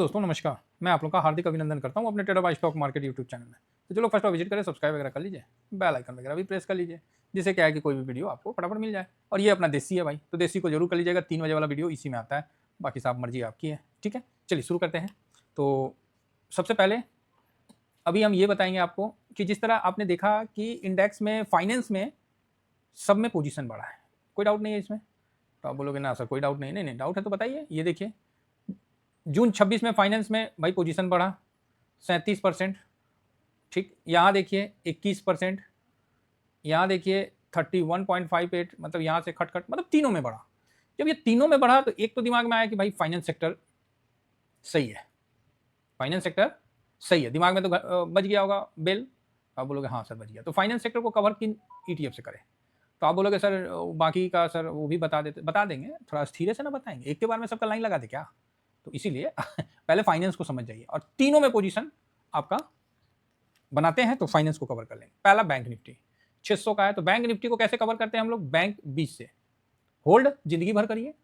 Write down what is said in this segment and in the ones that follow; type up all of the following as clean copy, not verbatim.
दोस्तों नमस्कार, मैं आप लोगों का हार्दिक अभिनंदन करता हूं अपने trader by stock market YouTube channel में। तो चलो फर्स्ट विजिट करें, सब्सक्राइब वगैरह कर लीजिए, बेल आइकन वगैरह भी प्रेस कर लीजिए, जिससे क्या है कि कोई भी वीडियो आपको फटाफट मिल जाए। और ये अपना देसी है भाई, तो देसी को जरूर कर लीजिएगा। 3 बजे वाला वीडियो इसी में आता है, बाकी सब मर्जी आपकी है। ठीक है, चलिए शुरू करते हैं। तो सबसे पहले अभी हम ये बताएंगे आपको कि जिस तरह आपने देखा कि इंडेक्स में, फाइनेंस में, सब में पोजीशन बढ़ा है, कोई डाउट नहीं है इसमें। तो आप बोलोगे ना सर कोई डाउट नहीं, नहीं डाउट है तो बताइए। ये देखिए जून 26 में फाइनेंस में भाई पोजीशन बढ़ा 37%। ठीक, यहाँ देखिए 21%, यहाँ देखिए 31.58, मतलब यहाँ से खटखट, मतलब तीनों में बढ़ा। जब ये तीनों में बढ़ा तो एक तो दिमाग में आया कि भाई फाइनेंस सेक्टर सही है, फाइनेंस सेक्टर सही है। दिमाग में तो बच गया होगा बेल। आप बोलोगे हाँ सर बच गया। तो फाइनेंस सेक्टर को कवर किन ईटीएफ से करें? तो आप बोलोगे सर बाकी का सर वो भी बता देंगे, थोड़ा स्थिर से ना बताएंगे, एक के बार में सबका लाइन लगा दे क्या? तो इसीलिए पहले फाइनेंस को समझ जाइए और तीनों में पोजीशन आपका बनाते हैं तो फाइनेंस को कवर कर लेंगे। पहला बैंक निफ्टी 600 का है, तो बैंक निफ्टी को कैसे कवर करते हैं हम लोग? बैंक 20 से होल्ड जिंदगी भर करिए,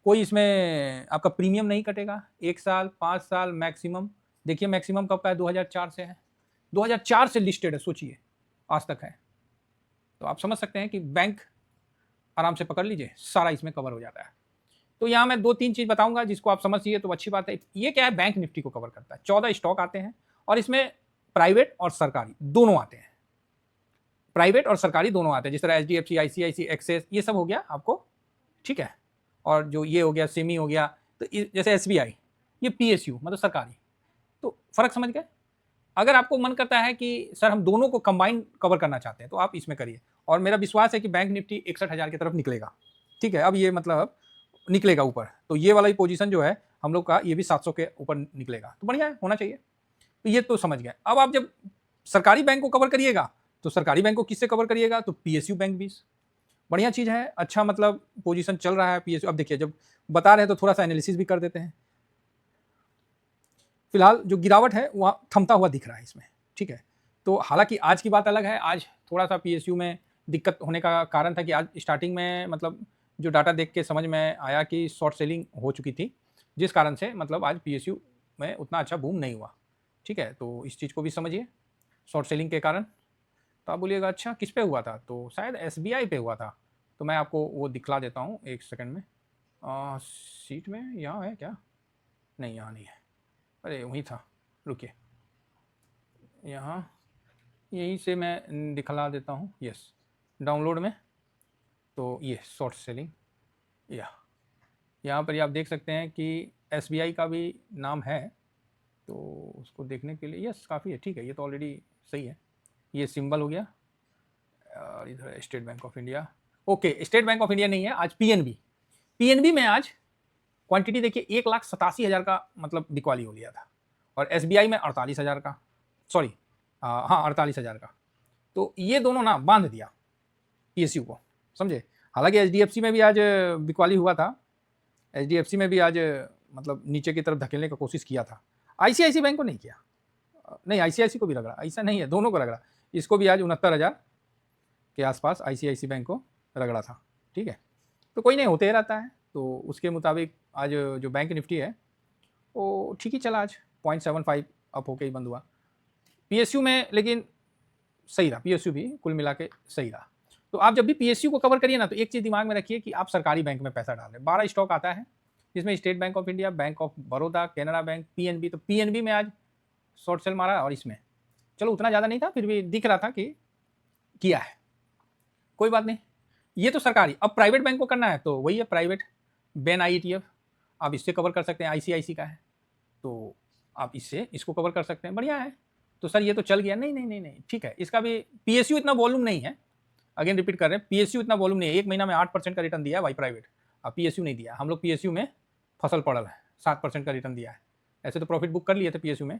कोई इसमें आपका प्रीमियम नहीं कटेगा। 1 साल, 5 साल मैक्सिमम। देखिए मैक्सिमम कब का है? 2004 से है, 2004 से लिस्टेड है, सोचिए आज तक है। तो आप समझ सकते हैं कि बैंक आराम से पकड़ लीजिए, सारा इसमें कवर हो जाता है। तो यहाँ मैं 2-3 चीज बताऊंगा जिसको आप समझिए तो अच्छी बात है। ये क्या है? बैंक निफ्टी को कवर करता है। 14 स्टॉक आते हैं और इसमें प्राइवेट और सरकारी दोनों आते हैं, प्राइवेट और सरकारी दोनों आते हैं। जिस तरह HDFC, ICICI, एक्सेस, ये सब हो गया आपको, ठीक है। और जो ये हो गया सेमी हो गया, तो जैसे SBI, ये PSU मतलब सरकारी। तो फर्क समझ गए? अगर आपको मन करता है कि सर हम दोनों को कंबाइन कवर करना चाहते हैं तो आप इसमें करिए, और मेरा विश्वास है कि बैंक निफ्टी 61,000 की तरफ निकलेगा। ठीक है, अब ये मतलब निकलेगा ऊपर, तो ये वाला ही पोजीशन जो है हम लोग का, ये भी 700 के ऊपर निकलेगा, तो बढ़िया है, होना चाहिए। तो ये तो समझ गए। अब आप जब सरकारी बैंक को कवर करिएगा तो सरकारी बैंक को किससे कवर करिएगा? तो PSU बैंक 20 बढ़िया चीज है, अच्छा मतलब पोजीशन चल रहा है PSU। अब देखिए जब बता रहे हैं तो थोड़ा सा एनालिसिस भी कर देते हैं। फिलहाल जो गिरावट है वह थमता हुआ दिख रहा है इसमें, ठीक है। तो हालांकि आज की बात अलग है, आज थोड़ा सा PSU में दिक्कत होने का कारण था कि आज स्टार्टिंग में मतलब जो डाटा देख के समझ में आया कि शॉर्ट सेलिंग हो चुकी थी, जिस कारण से मतलब आज PSU में उतना अच्छा बूम नहीं हुआ। ठीक है, तो इस चीज़ को भी समझिए, शॉर्ट सेलिंग के कारण। तो आप बोलिएगा अच्छा किस पे हुआ था? तो शायद SBI पे हुआ था। तो मैं आपको वो दिखला देता हूँ एक सेकंड में। सीट में यहाँ है क्या? नहीं यहाँ नहीं है, अरे वहीं था, रुकिए, यहाँ यहीं से मैं दिखला देता हूँ। यस, डाउनलोड में। तो ये शॉर्ट सेलिंग, यहाँ पर आप देख सकते हैं कि SBI का भी नाम है, तो उसको देखने के लिए यस काफ़ी है। ठीक है, ये तो ऑलरेडी सही है। ये सिंबल हो गया, और इधर state bank of India. Okay, state bank of India नहीं है, आज PNB में आज क्वांटिटी देखिए 1,87,000 का मतलब बिकवाली हो लिया था, और SBI में 48,000 का, सॉरी हाँ 48,000 का। तो ये दोनों ना बांध दिया PSU को, समझे। हालांकि HDFC में भी आज बिकवाली हुआ था, HDFC में भी आज मतलब नीचे की तरफ धकेलने का कोशिश किया था। ICICI बैंक को नहीं किया, नहीं ICICI को भी रगड़ा, ऐसा नहीं है, दोनों को रगड़ा। इसको भी आज 69,000 के आसपास ICICI बैंक को रगड़ा था। ठीक है, तो कोई नहीं, होते रहता है। तो उसके मुताबिक आज जो बैंक निफ्टी है वो ठीक ही चला, आज 0.75 अप होके ही बंद हुआ। PSU में लेकिन सही रहा, PSU भी कुल मिला के सही रहा। तो आप जब भी PSU को कवर करिए ना, तो एक चीज़ दिमाग में रखिए कि आप सरकारी बैंक में पैसा डाल रहे हैं। 12 स्टॉक आता है, जिसमें state bank of India, bank of Baroda, Canara bank, PNB। तो PNB में आज शॉर्ट सेल मारा, और इसमें चलो उतना ज़्यादा नहीं था, फिर भी दिख रहा था कि किया है, कोई बात नहीं। ये तो सरकारी। अब प्राइवेट बैंक को करना है तो वही है, प्राइवेट बेन IETF, आप इससे कवर कर सकते हैं। ICICI का है तो आप इससे इसको कवर कर सकते हैं, बढ़िया है। तो सर ये तो चल गया, नहीं नहीं नहीं नहीं, ठीक है। इसका भी PSU इतना वॉल्यूम नहीं है, अगेन रिपीट कर रहे हैं, PSU इतना वॉल्यूम नहीं है। 1 महीना में 8% का रिटर्न दिया है भाई प्राइवेट, अब PSU नहीं दिया। हम लोग PSU में फसल पड़ल है, 7% का रिटर्न दिया है। ऐसे तो प्रॉफिट बुक कर लिए थे PSU में,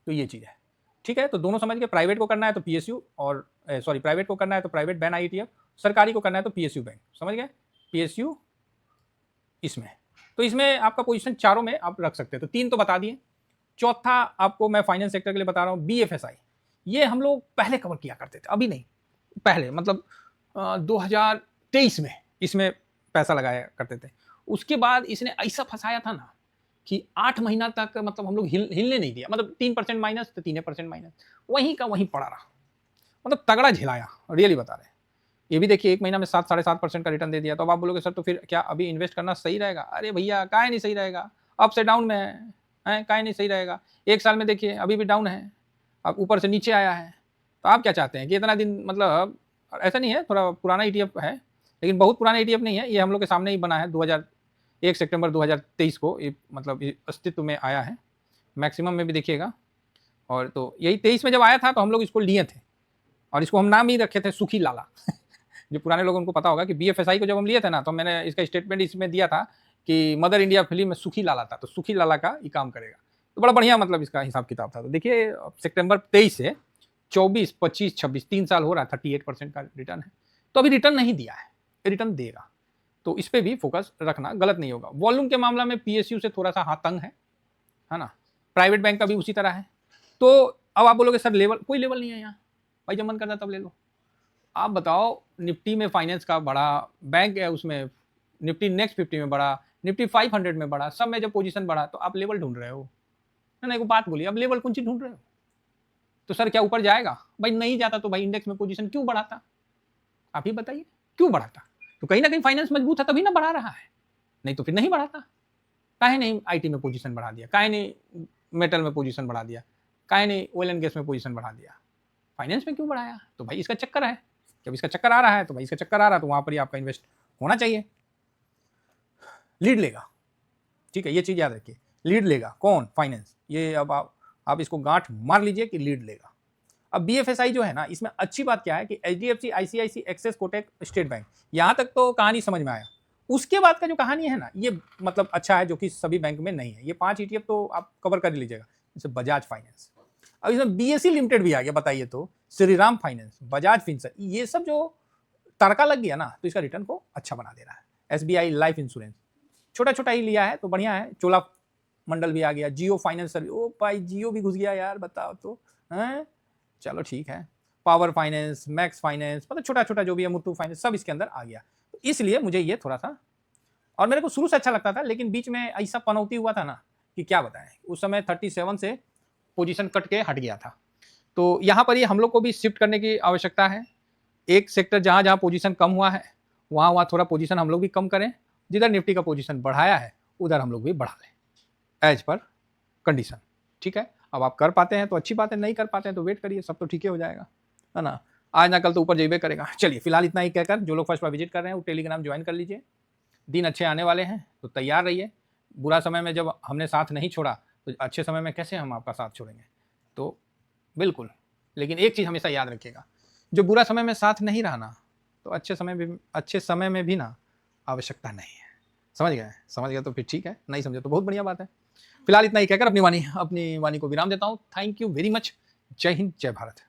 तो ये चीज़ है। ठीक है, तो दोनों समझ के, प्राइवेट को करना है तो PSU, और सॉरी प्राइवेट को करना है तो प्राइवेट बैन IETF, सरकारी को करना है तो PSU बैंक, समझ गए। PSU इसमें, तो इसमें आपका पोजीशन चारों में आप रख सकते हैं। तो 3 तो बता दिए। चौथा आपको मैं फाइनेंस सेक्टर के लिए बता रहा हूँ, BFSI। ये हम लोग पहले कवर किया करते थे, अभी नहीं, पहले मतलब 2023 में इसमें पैसा लगाया करते थे। उसके बाद इसने ऐसा फंसाया था ना कि 8 महीना तक मतलब हम लोग हिलने नहीं दिया, मतलब 3% माइनस तो 3% माइनस, वहीं का वहीं पड़ा रहा, मतलब तगड़ा झिलाया, रियली बता रहे हैं। ये भी देखिए 1 महीना में 7 7.5% का रिटर्न दे दिया। तो अब आप बोलोगे सर तो फिर क्या अभी इन्वेस्ट करना सही रहेगा? अरे भैया काहे नहीं सही रहेगा, अप से डाउन में है, काहे नहीं सही रहेगा। 1 साल में देखिए अभी भी डाउन है, अब ऊपर से नीचे आया है। तो आप क्या चाहते हैं कि इतना दिन, मतलब ऐसा नहीं है, थोड़ा पुराना ETF है, लेकिन बहुत पुराना ETF नहीं है, ये हम लोग के सामने ही बना है, 1 सितंबर 2023 को ये मतलब ये अस्तित्व में आया है, मैक्सिमम में भी देखिएगा। और तो यही 23 में जब आया था तो हम लोग इसको लिए थे, और इसको हम नाम ही रखे थे सुखी लाला। जो पुराने लोगों उनको पता होगा कि BFSI को जब हम लिए थे ना, तो मैंने इसका स्टेटमेंट इसमें दिया था कि मदर इंडिया फिल्म में सुखी लाला था, तो सुखी लाला का ये काम करेगा। तो बड़ा बढ़िया मतलब इसका हिसाब किताब था। तो देखिए सितंबर 23 से 24, 25, 26 3 साल हो रहा है, 38% का रिटर्न है। तो अभी रिटर्न नहीं दिया है, रिटर्न देगा, तो इस पर भी फोकस रखना गलत नहीं होगा। वॉल्यूम के मामला में PSU से थोड़ा सा हाथ तंग है ना, प्राइवेट बैंक का भी उसी तरह है। तो अब आप बोलोगे सर लेवल, कोई लेवल नहीं है यहाँ भाई, जब मन करता तब ले लो। आप बताओ, निफ्टी में फाइनेंस का बड़ा, बैंक है उसमें निफ्टी नेक्स्ट 50 में बढ़ा, निफ्टी 500 में बढ़ा, सब में जब पोजीशन बढ़ा, तो आप लेवल ढूंढ रहे हो ना। एक बात बोलिए, अब लेवल कौन सी ढूंढ रहे हो? तो सर क्या ऊपर जाएगा? भाई नहीं जाता तो भाई इंडेक्स में पोजीशन क्यों बढ़ाता? आप ही बताइए क्यों बढ़ाता? तो कहीं ना कहीं फाइनेंस मजबूत है तभी ना बढ़ा रहा है, नहीं तो फिर नहीं बढ़ाता। काहे नहीं IT में पोजीशन बढ़ा दिया, काहे नहीं मेटल में पोजीशन बढ़ा दिया, काहे नहीं ऑयल एंड गैस में पोजीशन बढ़ा दिया, फाइनेंस में क्यों बढ़ाया? तो भाई इसका चक्कर है। जब इसका चक्कर आ रहा है तो भाई इसका चक्कर आ रहा है, तो वहां पर ही आपका इन्वेस्ट होना चाहिए। लीड लेगा, ठीक है, ये चीज याद रखिए, लीड लेगा कौन? फाइनेंस। ये अब आप इसको गांठ मार लीजिए कि लीड लेगा। अब BFSI जो है ना, इसमें अच्छी बात क्या है कि HDFC, ICICI, axis, Kotak, state bank, यहां तक तो कहानी समझ में आया। उसके बाद का जो कहानी है ना, ये मतलब अच्छा है, जो कि सभी बैंक में नहीं है। ये 5 ETF तो आप कवर कर लीजिएगा, जैसे बजाज फाइनेंस, अब इसमें BSE लिमिटेड भी आ गया, बताइए तो, श्रीराम फाइनेंस, बजाज फिंसर, ये सब जो तड़का लग गया ना, तो इसका रिटर्न को अच्छा बना दे रहा है। SBI लाइफ इंश्योरेंस छोटा छोटा ही लिया है तो बढ़िया है। चोला मंडल भी आ गया, जियो फाइनेंस सर्विस, ओ भाई जियो भी घुस गया यार, बताओ तो हैं। चलो ठीक है, पावर फाइनेंस, मैक्स फाइनेंस, मतलब छोटा छोटा जो भी है, मुथूट फाइनेंस, सब इसके अंदर आ गया। तो इसलिए मुझे ये थोड़ा सा, और मेरे को शुरू से अच्छा लगता था, लेकिन बीच में ऐसा पनौती हुआ था ना कि क्या बताएं, उस समय 37 से पोजीशन कट के हट गया था। तो यहाँ पर ही हम लोग को भी शिफ्ट करने की आवश्यकता है। एक सेक्टर जहाँ जहाँ पोजीशन कम हुआ है, वहाँ वहाँ थोड़ा पोजीशन हम लोग भी कम करें, जिधर निफ्टी का पोजीशन बढ़ाया है उधर हम लोग भी बढ़ा लें, एज पर कंडीशन। ठीक है, अब आप कर पाते हैं तो अच्छी बात है, नहीं कर पाते हैं तो वेट करिए, सब तो ठीक ही हो जाएगा, है ना। आज ना कल तो ऊपर जेबे करेगा। चलिए फिलहाल इतना ही कहकर, जो लोग फर्स्ट बार विजिट कर रहे हैं वो टेलीग्राम ज्वाइन कर लीजिए। दिन अच्छे आने वाले हैं तो तैयार रहिए। बुरा समय में जब हमने साथ नहीं छोड़ा, तो अच्छे समय में कैसे हम आपका साथ छोड़ेंगे? तो बिल्कुल, लेकिन एक चीज़ हमेशा याद रखिएगा, जो बुरा समय में साथ नहीं रहना, तो अच्छे समय में भी ना आवश्यकता नहीं है। समझ गए तो फिर ठीक है, नहीं समझे तो बहुत बढ़िया बात है। फिलहाल इतना ही कहकर अपनी वाणी को विराम देता हूँ। Thank you very much. जय हिंद, जय भारत।